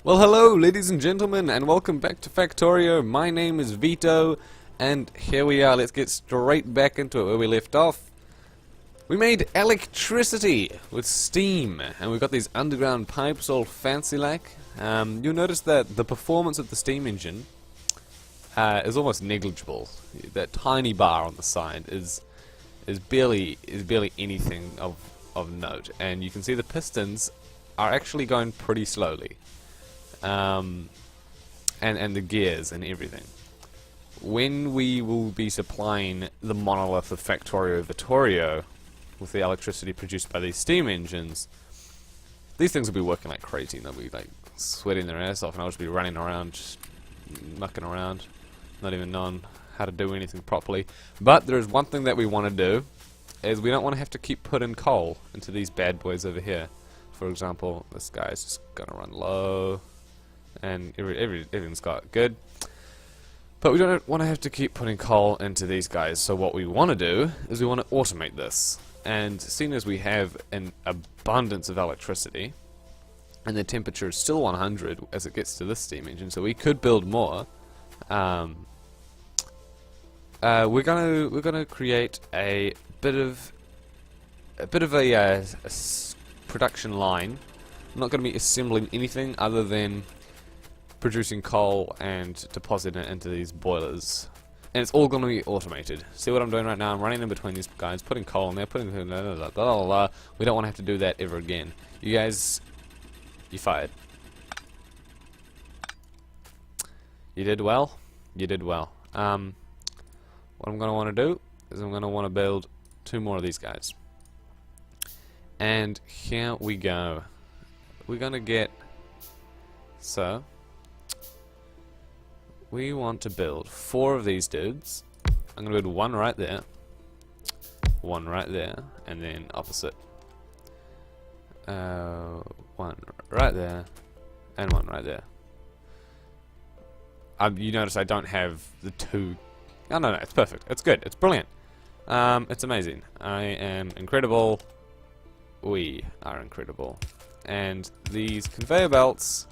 Well, hello, ladies and gentlemen, and welcome back to Factorio. My name is Vito, and here we are. Let's get straight back into it where we left off. We made electricity with steam, and we've got these underground pipes all fancy-like. You'll notice that the performance of the steam engine is almost negligible. That tiny bar on the side is barely anything of note, and you can see the pistons are actually going pretty slowly. And the gears and everything. When we will be supplying the monolith of Factorio with the electricity produced by these steam engines, these things will be working like crazy, and they'll be like sweating their ass off, and I'll just be running around, just mucking around, not even knowing how to do anything properly. But there is one thing that we want to do, is we don't want to have to keep putting coal into these bad boys over here. For example, this guy's just gonna run low, and everything's got good. But we don't want to have to keep putting coal into these guys, so what we want to do is we want to automate this. And seeing as we have an abundance of electricity, and the temperature is still 100 as it gets to this steam engine, so we could build more. We're gonna create a bit of a production line. I'm not going to be assembling anything other than producing coal and depositing it into these boilers. And it's all going to be automated. See what I'm doing right now? I'm running in between these guys, putting coal in there, putting... We don't want to have to do that ever again. You guys... You fired. You did well. You did well. What I'm going to want to do is I'm going to want to build 2 more of these guys. And here we go. We're going to get... So... We want to build 4 of these dudes. I'm going to build 1 right there, 1 right there, and then opposite. 1 right there, and 1 right there. You notice I don't have the 2... Oh, no, it's perfect. It's good. It's brilliant. It's amazing. I am incredible. We are incredible. And these conveyor belts,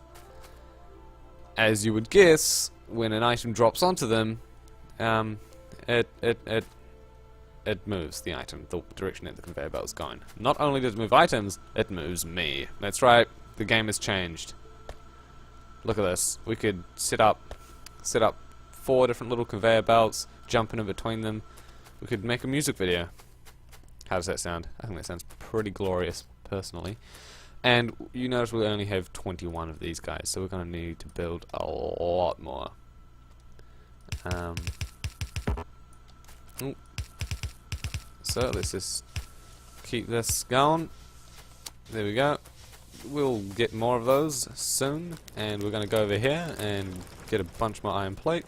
as you would guess, when an item drops onto them, it moves the item, the direction that the conveyor belt is going. Not only does it move items, it moves me. That's right, the game has changed. Look at this. We could set up 4 different little conveyor belts, jumping in between them. We could make a music video. How does that sound? I think that sounds pretty glorious, personally. And you notice we only have 21 of these guys, so we're going to need to build a lot more. So let's just keep this going. There we go. We'll get more of those soon, and we're going to go over here and get a bunch more iron plate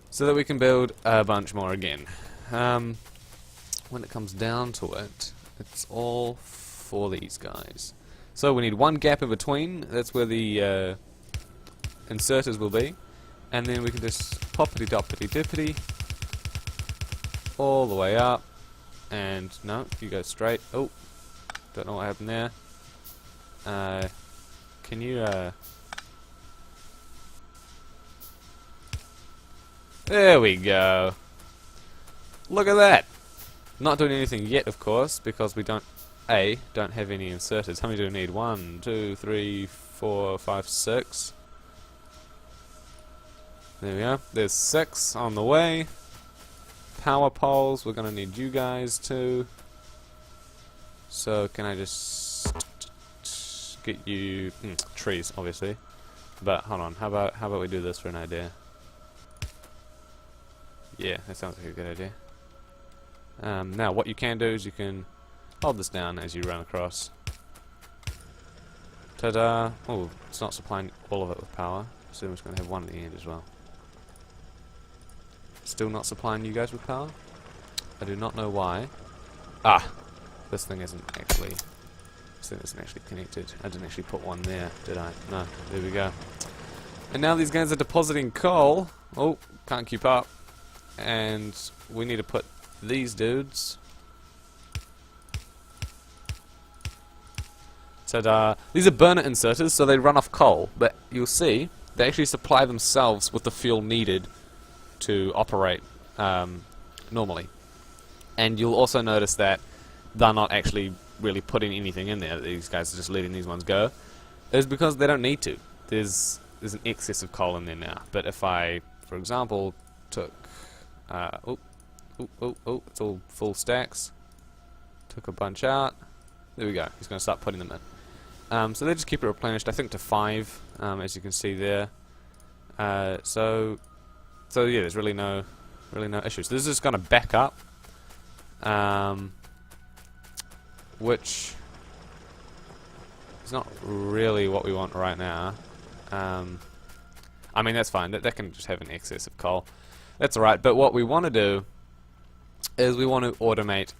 so that we can build a bunch more again. When it comes down to it, it's all for these guys. So we need 1 gap in between. That's where the inserters will be, and then we can just poppity doppity dippity all the way up. And no, you go straight. Oh, don't know what happened there. Can you There we go. Look at that. Not doing anything yet, of course, because we don't have any inserters. How many do we need? 1, 2, 3, 4, 5, 6. There we go. There's 6 on the way. Power poles, we're gonna need you guys too. So can I just get you trees, obviously. But hold on, how about we do this for an idea? Yeah, that sounds like a good idea. Now what you can do is you can hold this down as you run across. Ta-da! Oh, it's not supplying all of it with power, so I'm just going to have 1 at the end as well. Still not supplying you guys with power? I do not know why. Ah! This thing isn't actually connected. I didn't actually put 1 there, did I? No, there we go. And now these guys are depositing coal. Oh, can't keep up. And we need to put these dudes Ta-da! These are burner inserters, so they run off coal, but you'll see they actually supply themselves with the fuel needed to operate normally. And you'll also notice that they're not actually really putting anything in there. These guys are just letting these ones go. It's because they don't need to. There's an excess of coal in there now. But if I, for example, took... it's all full stacks. Took a bunch out. There we go. He's going to start putting them in. So they just keep it replenished, I think, to 5, as you can see there. So yeah, there's really no issues. This is just going to back up, which is not really what we want right now. I mean, that's fine. That can just have an excess of coal. That's alright. But what we want to do is we want to automate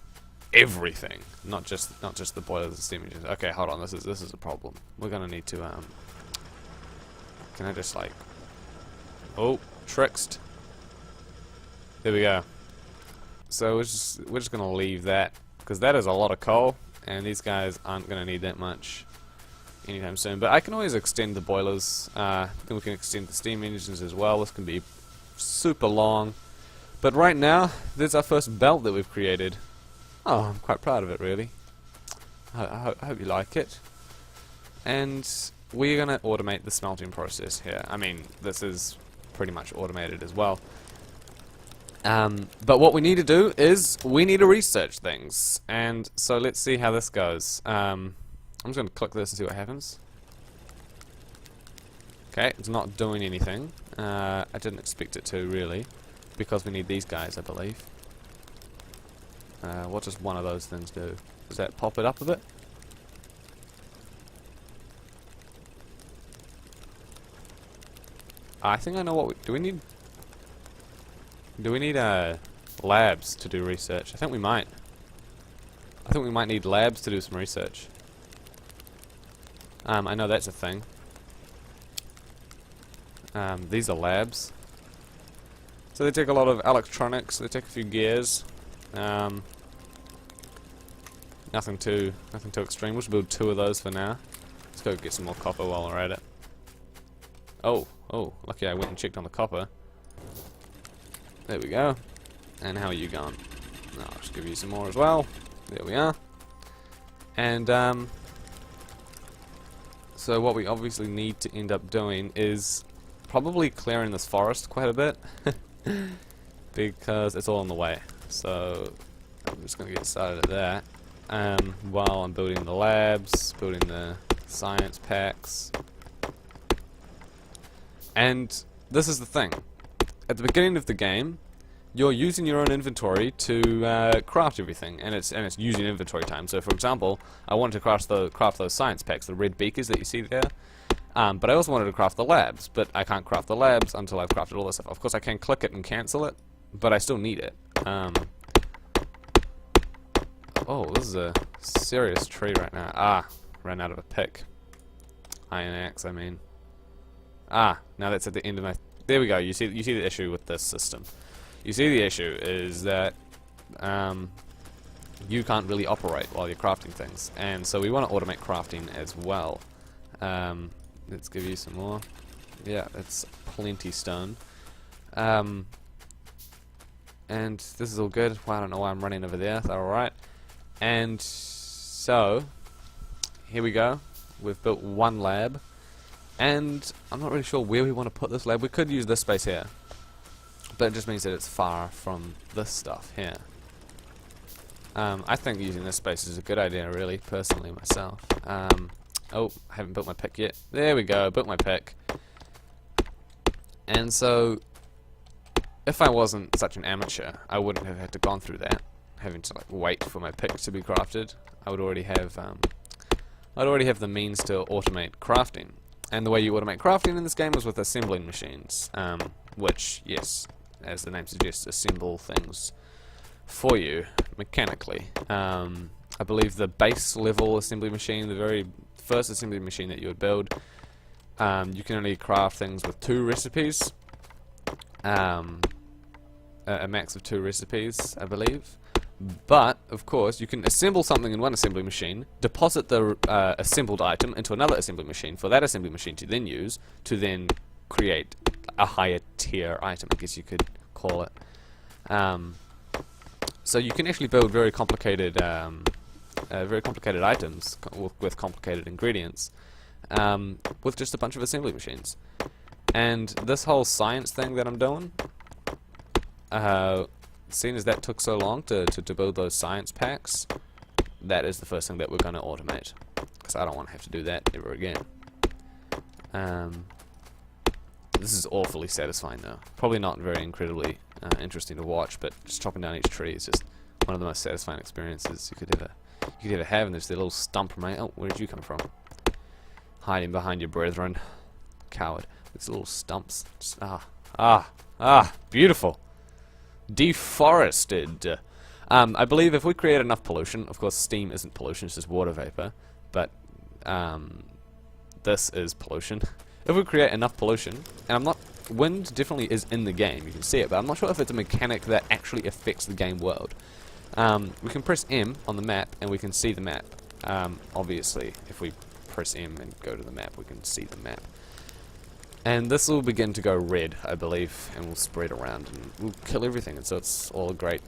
everything, not just the boilers and steam engines. Okay, hold on. This is a problem. We're gonna need to Can I just like? Oh, tricked. There we go. So we're just gonna leave that because that is a lot of coal, and these guys aren't gonna need that much anytime soon. But I can always extend the boilers. Then we can extend the steam engines as well. This can be super long. But right now, there's our first belt that we've created. Oh, I'm quite proud of it, really. I hope you like it. And we're going to automate the smelting process here. I mean, this is pretty much automated as well. But what we need to do is we need to research things. And so let's see how this goes. I'm just going to click this and see what happens. Okay, it's not doing anything. I didn't expect it to, really, because we need these guys, I believe. What does one of those things do? Does that pop it up a bit? I think I know what we... Do we need... Do we need labs to do research? I think we might. I think we might need labs to do some research. I know that's a thing. These are labs. So they take a lot of electronics, they take a few gears. Nothing too extreme. We'll just build 2 of those for now. Let's go get some more copper while we're at it. Oh, lucky I went and checked on the copper. There we go. And how are you going? I'll just give you some more as well. There we are. And so what we obviously need to end up doing is probably clearing this forest quite a bit. Because it's all in the way. So I'm just going to get started at that. While I'm building the labs, building the science packs. And this is the thing. At the beginning of the game, you're using your own inventory to craft everything, and it's using inventory time. So, for example, I wanted to craft those science packs, the red beakers that you see there. But I also wanted to craft the labs, but I can't craft the labs until I've crafted all this stuff. Of course, I can click it and cancel it, but I still need it. Oh, this is a serious tree right now. Ah, ran out of a pick. Iron axe, I mean. Ah, now that's at the end of my... There we go. You see the issue with this system. You see the issue is that you can't really operate while you're crafting things, and so we want to automate crafting as well. Let's give you some more. Yeah, that's plenty stone. And this is all good. Well, I don't know why I'm running over there. They're alright. And so, here we go. We've built 1 lab. And I'm not really sure where we want to put this lab. We could use this space here. But it just means that it's far from this stuff here. I think using this space is a good idea, really, personally, myself. Oh, I haven't built my pick yet. There we go, built my pick. And so, if I wasn't such an amateur, I wouldn't have had to gone through that, having to like wait for my pick to be crafted. I would already have, I'd already have the means to automate crafting. And the way you automate crafting in this game is with assembling machines, which, yes, as the name suggests, assemble things for you mechanically. I believe the base level assembly machine, the very first assembly machine that you would build, you can only craft things with 2 recipes, a max of 2 recipes, I believe. But, of course, you can assemble something in one assembly machine, deposit the assembled item into another assembly machine for that assembly machine to then use to then create a higher tier item, I guess you could call it. So you can actually build very complicated items with complicated ingredients with just a bunch of assembly machines. And this whole science thing that I'm doing, seeing as that took so long to build those science packs, that is the first thing that we're going to automate, because I don't want to have to do that ever again. This is awfully satisfying though. Probably not very incredibly interesting to watch, but just chopping down each tree is just one of the most satisfying experiences you could ever have. And there's the little stump remain. Oh, where did you come from? Hiding behind your brethren, coward. These little stumps. Just, beautiful. Deforested. I believe if we create enough pollution, of course steam isn't pollution, it's just water vapor, but this is pollution. If we create enough pollution, and wind definitely is in the game, you can see it, but I'm not sure if it's a mechanic that actually affects the game world. We can press M on the map and we can see the map. Obviously, if we press M and go to the map, we can see the map. And this will begin to go red, I believe, and we'll spread around and we'll kill everything. And so it's all a great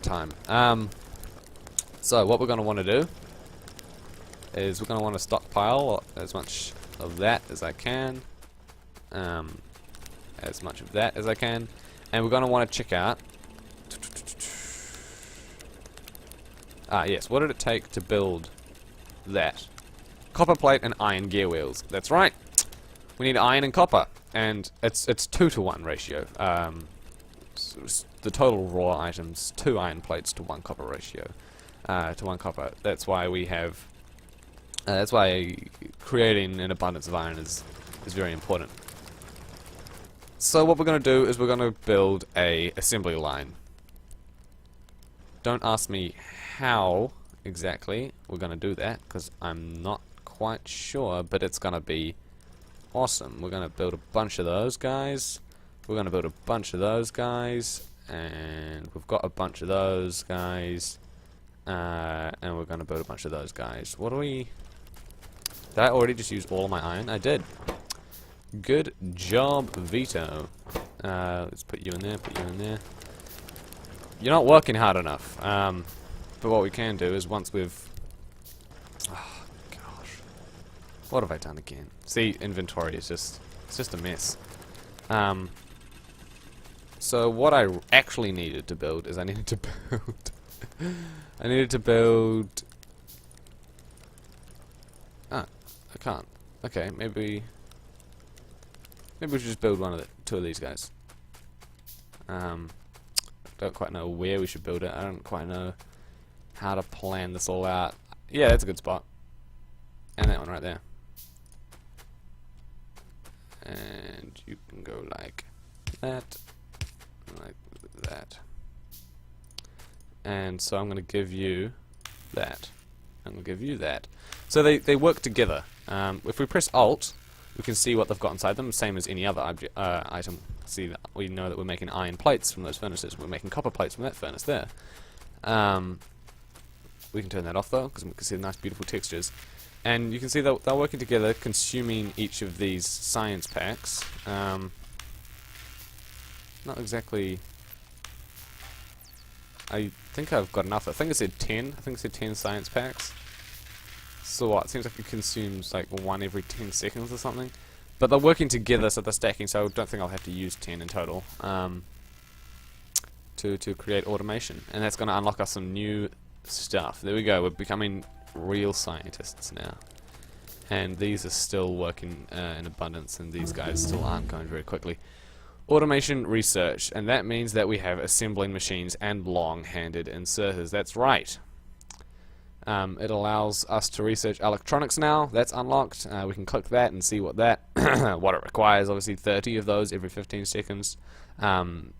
time. So what we're going to want to do is we're going to want to stockpile as much of that as I can, as much of that as I can, and we're going to want to check out. Yes. What did it take to build that? Copper plate and iron gear wheels. That's right. We need iron and copper, and it's 2-to-1 ratio. The total raw items, 2 iron plates to 1 copper ratio, to 1 copper. That's why we have. That's why creating an abundance of iron is very important. So what we're going to do is we're going to build a assembly line. Don't ask me how exactly we're going to do that, because I'm not quite sure, but it's going to be awesome. We're going to build a bunch of those guys. We're going to build a bunch of those guys, and we've got a bunch of those guys, and we're going to build a bunch of those guys. What do we... Did I already just use all of my iron? I did. Good job, Vito. Let's put you in there, put you in there. You're not working hard enough. But what we can do is once we've... Oh, gosh. What have I done again? See, inventory is just... It's just a mess. So what I actually needed to build is I needed to build... I needed to build... Ah, I can't. Okay, maybe we should just build two of these guys. Don't quite know where we should build it. I don't quite know how to plan this all out. Yeah, that's a good spot. And that one right there. And you can go like that, like that. And so I'm going to give you that. I'm going to give you that. So they work together. If we press Alt, we can see what they've got inside them, same as any other item. See that we know that we're making iron plates from those furnaces. We're making copper plates from that furnace there. We can turn that off though, because we can see the nice, beautiful textures. And you can see that they're working together, consuming each of these science packs. Not exactly. I think I've got enough. I think it said 10. I think it said 10 science packs. So what? It seems like it consumes like 1 every 10 seconds or something. But they're working together, so they're stacking, so I don't think I'll have to use 10 in total to create automation. And that's going to unlock us some new stuff. There we go, we're becoming real scientists now. And these are still working in abundance, and these guys still aren't going very quickly. Automation research, and that means that we have assembling machines and long-handed inserters. That's right. It allows us to research electronics now. That's unlocked. We can click that and see what that what it requires. Obviously 30 of those every 15 seconds. And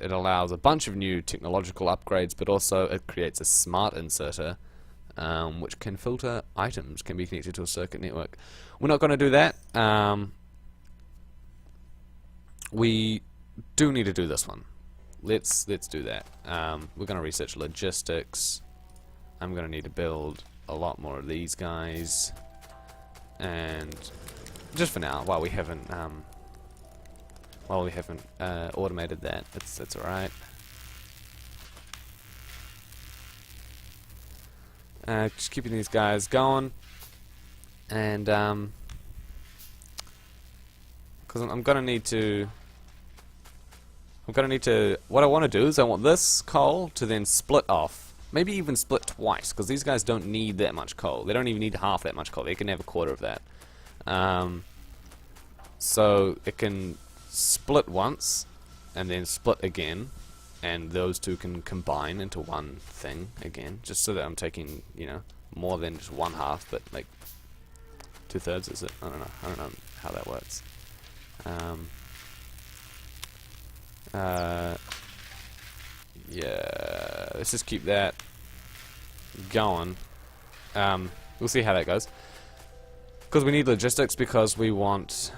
it allows a bunch of new technological upgrades, but also it creates a smart inserter which can filter items, can be connected to a circuit network. We're not going to do that. We do need to do this one. let's do that. We're gonna research logistics. I'm gonna need to build a lot more of these guys, and just for now, while we haven't automated that, that's all right. Just keeping these guys going, and because I'm gonna need to. What I want to do is I want this coal to then split off. Maybe even split twice, because these guys don't need that much coal. They don't even need half that much coal. They can have a quarter of that. So it can split once, and then split again, and those two can combine into one thing again, just so that I'm taking, you know, more than just one half, but like 2/3, is it? I don't know how that works. Yeah, let's just keep that going. We'll see how that goes, because we need logistics, because we want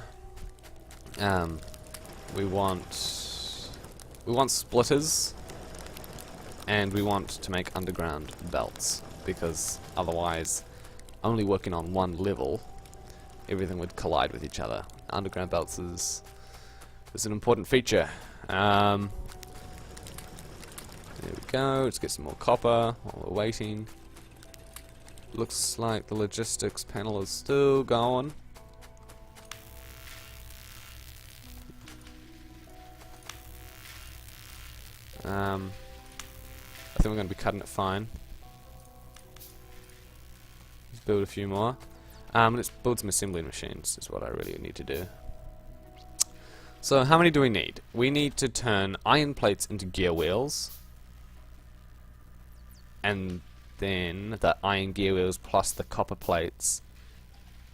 splitters, and we want to make underground belts, because otherwise, only working on one level, everything would collide with each other. Underground belts is an important feature. There we go. Let's get some more copper while we're waiting. Looks like the logistics panel is still going. I think we're going to be cutting it fine. Let's build a few more. Let's build some assembly machines, is what I really need to do. So how many do we need? We need to turn iron plates into gear wheels, and then the iron gear wheels plus the copper plates.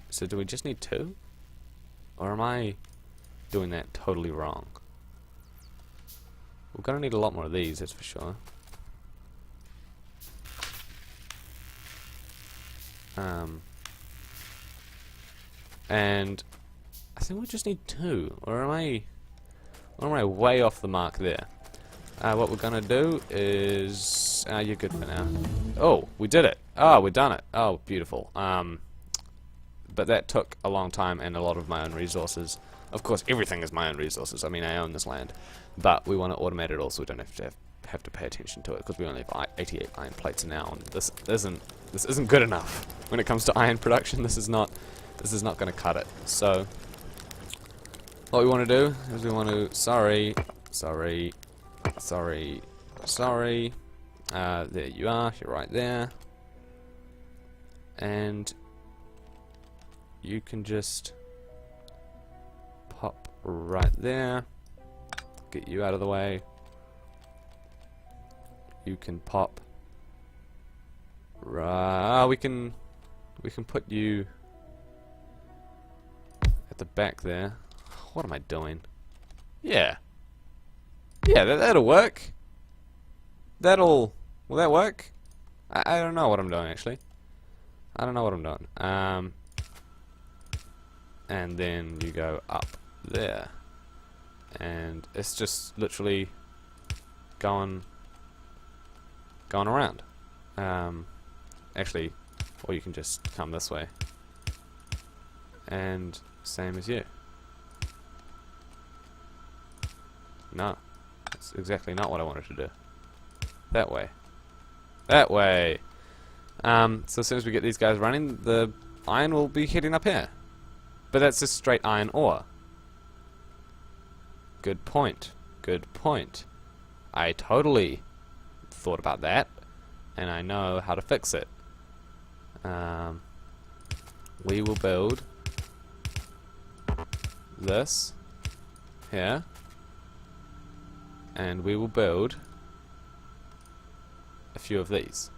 So do we just need 2? Or am I doing that totally wrong? We're gonna need a lot more of these, that's for sure. And I think we just need 2, or am I way off the mark there? What we're gonna do is, you're good for now. Oh, we did it! Oh, we done it! Oh, beautiful. But that took a long time and a lot of my own resources. Of course, everything is my own resources. I mean, I own this land, but we want to automate it all, so we don't have to pay attention to it, because we only have 88 iron plates now, and this isn't good enough when it comes to iron production. This is not going to cut it. So what we want to do is we want to sorry. There you are. You're right there, and you can just pop right there. Get you out of the way. You can pop. Right. We can put you at the back there. What am I doing? Yeah. Yeah, that'll work. Will that work? I don't know what I'm doing, actually. I don't know what I'm doing. And then you go up there. And it's just literally going around. Actually, or you can just come this way. And same as you. No. That's exactly not what I wanted to do. That way. That way! So as soon as we get these guys running, the iron will be heading up here. But that's just straight iron ore. Good point. Good point. I totally thought about that, and I know how to fix it. We will build this here, and we will build a few of these.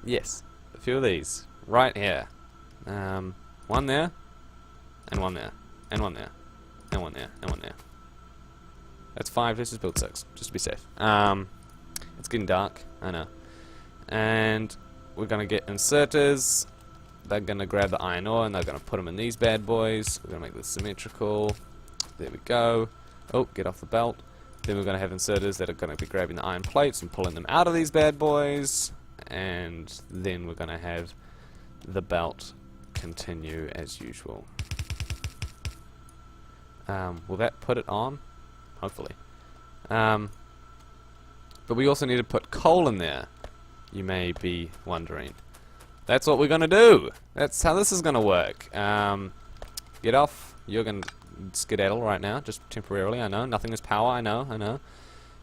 Yes, a few of these right here. One there, and one there, and one there, and one there, and one there. That's 5. Let's just build 6, just to be safe. It's getting dark, I know. And we're gonna get inserters. They're gonna grab the iron ore and they're gonna put them in these bad boys. We're gonna make this symmetrical. There we go. Oh, get off the belt. Then we're going to have inserters that are going to be grabbing the iron plates and pulling them out of these bad boys. And then we're going to have the belt continue as usual. Will that put it on? Hopefully. But we also need to put coal in there, you may be wondering. That's what we're going to do. That's how this is going to work. Get off. You're going to skedaddle right now, just temporarily, I know. Nothing is power, I know.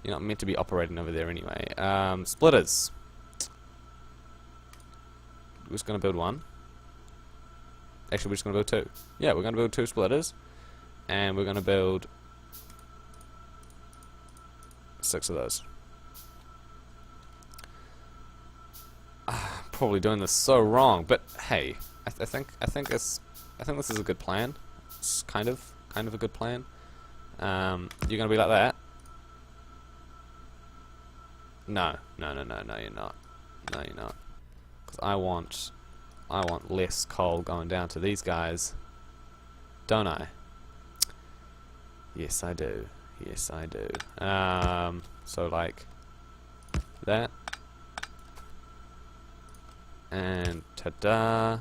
You're not meant to be operating over there anyway. Splitters. We're just going to build one. Actually, we're just going to build two. Yeah, we're going to build 2 splitters. And we're going to build 6 of those. Probably doing this so wrong, but hey, I think this is a good plan. It's kind of a good plan. You're gonna be like that? No, you're not. No, you're not. Because I want less coal going down to these guys, don't I? Yes, I do. Yes, I do. So like that. And ta-da,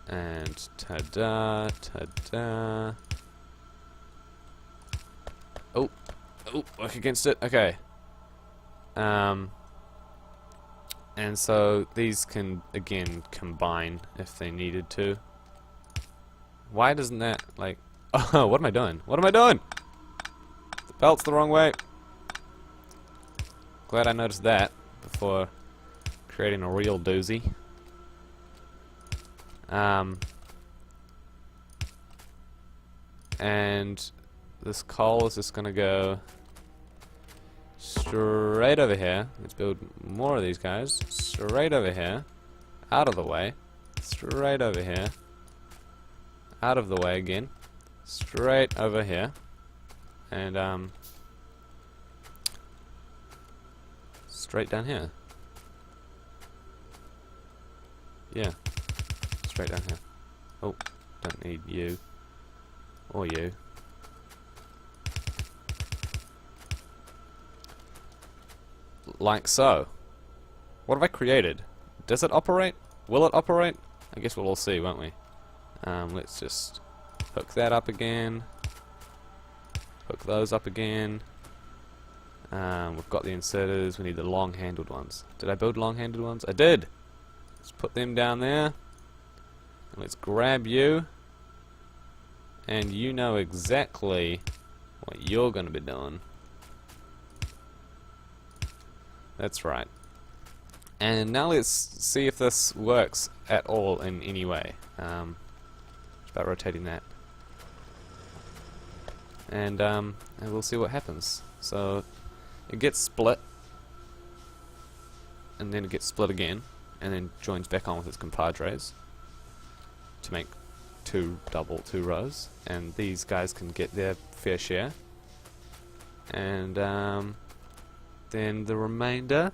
and ta-da, ta-da. Oh, work against it. Okay. And so these can again combine if they needed to. Why doesn't that like? Oh, what am I doing? What am I doing? The belt's the wrong way. Glad I noticed that before creating a real doozy. And this coal is just gonna go straight over here. Let's build more of these guys. Straight over here. Out of the way. Straight over here. Out of the way again. Straight over here. And straight down here. Yeah, straight down here. Oh, don't need you. Or you. Like so. What have I created? Does it operate? Will it operate? I guess we'll all see, won't we? Let's just hook that up again. Hook those up again. We've got the inserters. We need the long-handled ones. Did I build long-handled ones? I did! Let's put them down there. And let's grab you. And you know exactly what you're going to be doing. That's right. And now let's see if this works at all in any way. Just about rotating that. And we'll see what happens. So it gets split. And then it gets split again. And then joins back on with its compadres to make two rows, and these guys can get their fair share, and then the remainder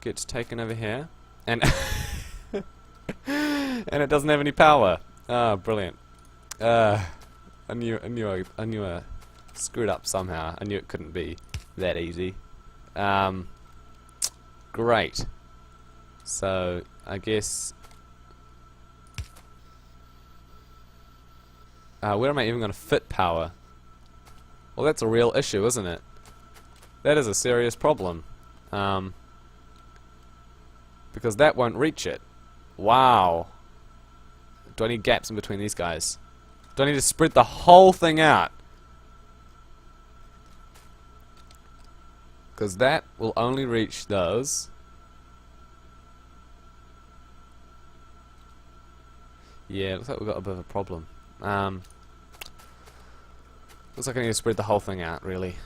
gets taken over here, and and it doesn't have any power. Ah, brilliant. I knew I screwed up somehow. I knew it couldn't be that easy. Great. So, I guess... where am I even going to fit power? Well, that's a real issue, isn't it? That is a serious problem. Because that won't reach it. Wow. Do I need gaps in between these guys? Do I need to spread the whole thing out? Because that will only reach those. Yeah, looks like we've got a bit of a problem. Looks like I need to spread the whole thing out, really.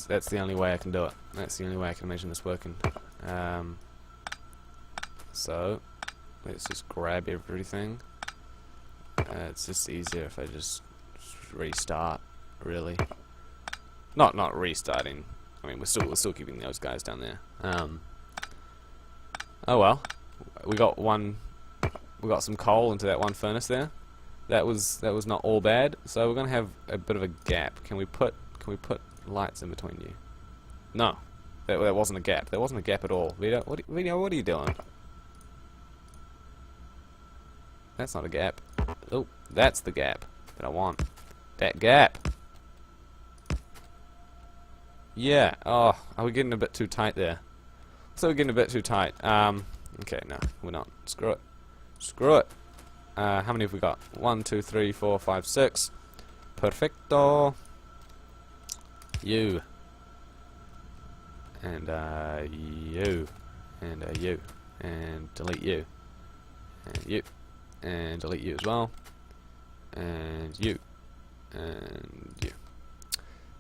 That's the only way I can do it. That's the only way I can imagine this working. So, let's just grab everything. It's just easier if I just restart, really. Not restarting. I mean, we're still keeping those guys down there. Oh well, we got some coal into that one furnace there. That was not all bad. So we're gonna have a bit of a gap. Can we put lights in between you? No, that wasn't a gap. That wasn't a gap at all. Vito, what are you doing? That's not a gap. Oh, that's the gap that I want. That gap. Yeah. Oh, are we getting a bit too tight there? So we're getting a bit too tight. Okay, no, we're not. Screw it. Screw it. How many have we got? 1, 2, 3, 4, 5, 6. Perfecto. You. And you. And you. And delete you. And you. And delete you as well. And you. And you.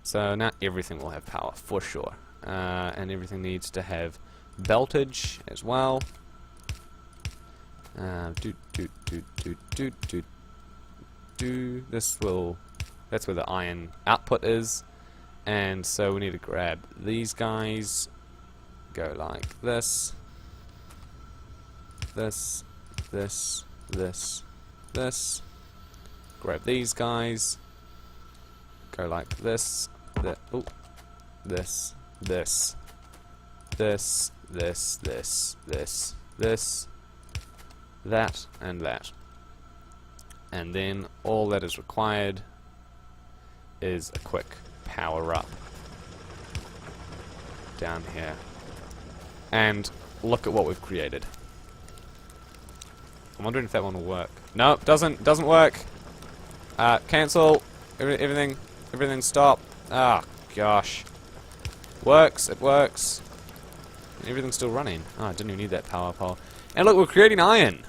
So now everything will have power, for sure. And everything needs to have beltage as well. This will, that's where the iron output is, and so we need to grab these guys, go like this, this, grab these guys, go like this, this, that, and that. And then all that is required is a quick power up down here. And look at what we've created. I'm wondering if that one will work. No, doesn't work. Cancel. Everything stop. Ah, gosh. Works, it works. Everything's still running. Oh, I didn't even need that power pole. And look, we're creating iron.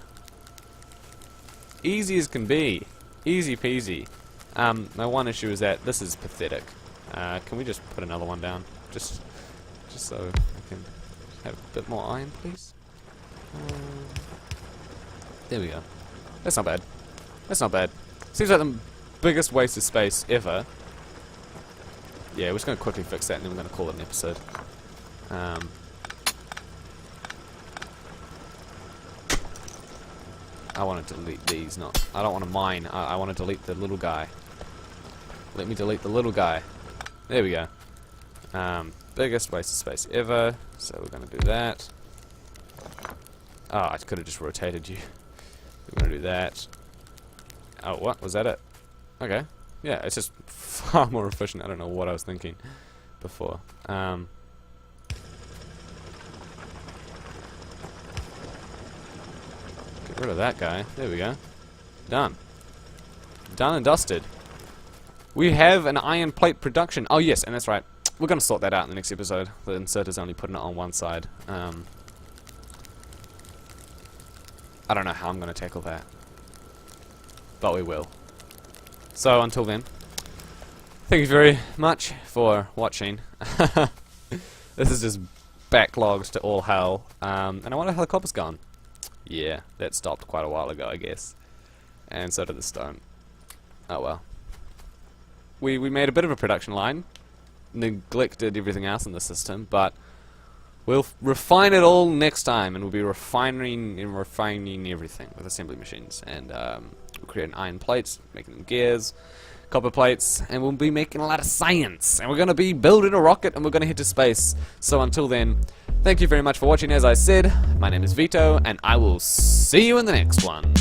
Easy as can be. Easy peasy. My one issue is that this is pathetic. Can we just put another one down? Just so I can have a bit more iron, please? There we go. That's not bad. That's not bad. Seems like the biggest waste of space ever. Yeah, we're just going to quickly fix that and then we're going to call it an episode. I want to delete these, not... I don't want to mine. I want to delete the little guy. Let me delete the little guy. There we go. Biggest waste of space ever. So we're going to do that. Oh, I could have just rotated you. We're going to do that. Oh, what? Was that it? Okay. Yeah, it's just far more efficient. I don't know what I was thinking before. Get rid of that guy. There we go. Done. Done and dusted. We have an iron plate production. Oh yes, and that's right. We're going to sort that out in the next episode. The inserter's only putting it on one side. I don't know how I'm going to tackle that. But we will. So until then, thank you very much for watching. This is just backlogs to all hell. And I wonder how the copper's gone. Yeah, that stopped quite a while ago, I guess. And so did the stone. Oh well. We made a bit of a production line. Neglected everything else in the system, but we'll refine it all next time, and we'll be refining everything with assembly machines. And we'll create an iron plates, making them gears, copper plates, and we'll be making a lot of science. And we're going to be building a rocket, and we're going to head to space. So until then, thank you very much for watching. As I said, my name is Vito, and I will see you in the next one.